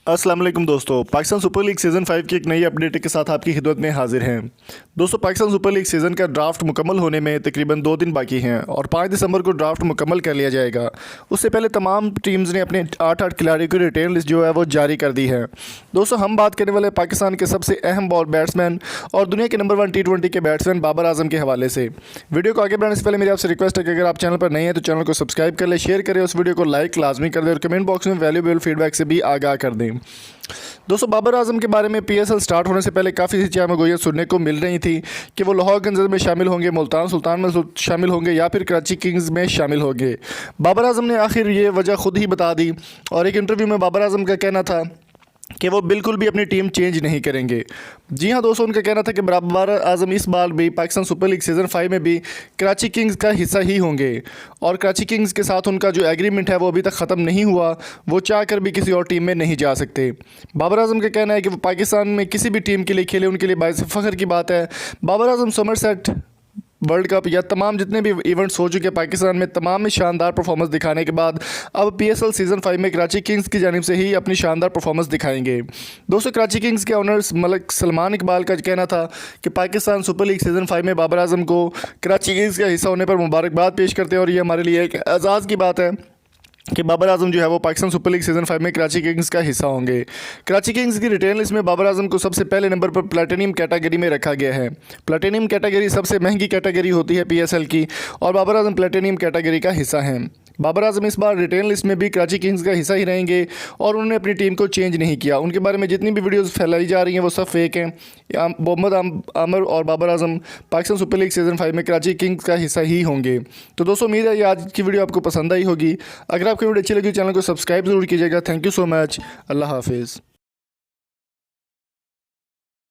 अस्सलाम वालेकुम दोस्तों, पाकिस्तान सुपर लीग सीज़न 5 की एक नई अपडेट के साथ आपकी खिदमत में हाजिर हैं। दोस्तों, पाकिस्तान सुपर लीग सीज़न का ड्राफ्ट मुकम्मल होने में तकरीबन 2 दिन बाकी हैं और 5 दिसंबर को ड्राफ्ट मुकम्मल कर लिया जाएगा। उससे पहले तमाम टीम्स ने अपने 8-8 खिलाड़ियों की रिटेन लिस्ट जो है वो जारी कर दी है। दोस्तों, हम बात करने वाले पाकिस्तान के सबसे अहम बॉल बैट्समैन और दुनिया के नंबर 1 T20 के बैट्समैन बाबर आजम के हवाले से। वीडियो को आगे बढ़ाने से पहले मेरी आपसे रिक्वेस्ट है कि अगर आप चैनल पर नए हैं तो चैनल को सब्सक्राइब कर लें, शेयर करें, उस वीडियो को लाइक लाजमी कर दें और कमेंट बॉक्स में वैल्यूएबल फीडबैक से भी आगाह कर दें। दोस्तों, बाबर आजम के बारे में PSL स्टार्ट होने से पहले काफ़ी सी चामागोइयाँ सुनने को मिल रही थी कि वो लाहौर गंजर में शामिल होंगे, मुल्तान सुल्तान में शामिल होंगे या फिर कराची किंग्स में शामिल होंगे। बाबर आजम ने आखिर ये वजह खुद ही बता दी और एक इंटरव्यू में बाबर आजम का कहना था कि वो बिल्कुल भी अपनी टीम चेंज नहीं करेंगे। जी हाँ दोस्तों, उनका कहना था कि बाबर आजम इस बार भी पाकिस्तान सुपर लीग सीज़न 5 में भी कराची किंग्स का हिस्सा ही होंगे और कराची किंग्स के साथ उनका जो एग्रीमेंट है वो अभी तक ख़त्म नहीं हुआ। वो चाह कर भी किसी और टीम में नहीं जा सकते। बाबर आजम का कहना है कि वो पाकिस्तान में किसी भी टीम के लिए खेले, उनके लिए बाइस फ़ख्र की बात है। Babar Azam Somerset world cup या तमाम जितने भी इवेंट्स हो चुके हैं पाकिस्तान में, तमाम में शानदार परफॉर्मेंस दिखाने के बाद अब PSL सीज़न 5 में कराची किंग्स की जानिब से ही अपनी शानदार परफॉर्मेंस दिखाएंगे। दोस्तों, कराची किंग्स के ऑनर्स मलिक सलमान इकबाल का कहना था कि पाकिस्तान सुपर लीग सीज़न 5 में बाबर आजम को कराची किंग्स का हिस्सा होने पर मुबारकबाद पेश करते हैं और ये हमारे लिए एक एजाज़ की बात है कि बाबर आजम जो है वो पाकिस्तान सुपर लीग सीज़न 5 में कराची किंग्स का हिस्सा होंगे। कराची किंग्स की रिटेन लिस्ट में बाबर आजम को सबसे पहले नंबर पर प्लेटिनियम कैटेगरी में रखा गया है। प्लेटिनियम कैटेगरी सबसे महंगी कैटेगरी होती है PSL की और बाबर आजम प्लेटिनियम कैटेगरी का हिस्सा हैं। बाबर आजम इस बार रिटेन लिस्ट में भी कराची किंग्स का हिस्सा ही रहेंगे और उन्होंने अपनी टीम को चेंज नहीं किया। उनके बारे में जितनी भी वीडियोस फैलाई जा रही हैं वो सब फेक हैं। मोहम्मद आमर और Babar Azam Pakistan super league season 5 में कराची किंग्स का हिस्सा ही होंगे। तो दोस्तों, उम्मीद है ये आज की वीडियो आपको पसंद आई होगी। अगर आपको वीडियो अच्छी लगी चैनल को सब्सक्राइब ज़रूर कीजिएगा। Thank you so much. अल्लाह हाफिज़।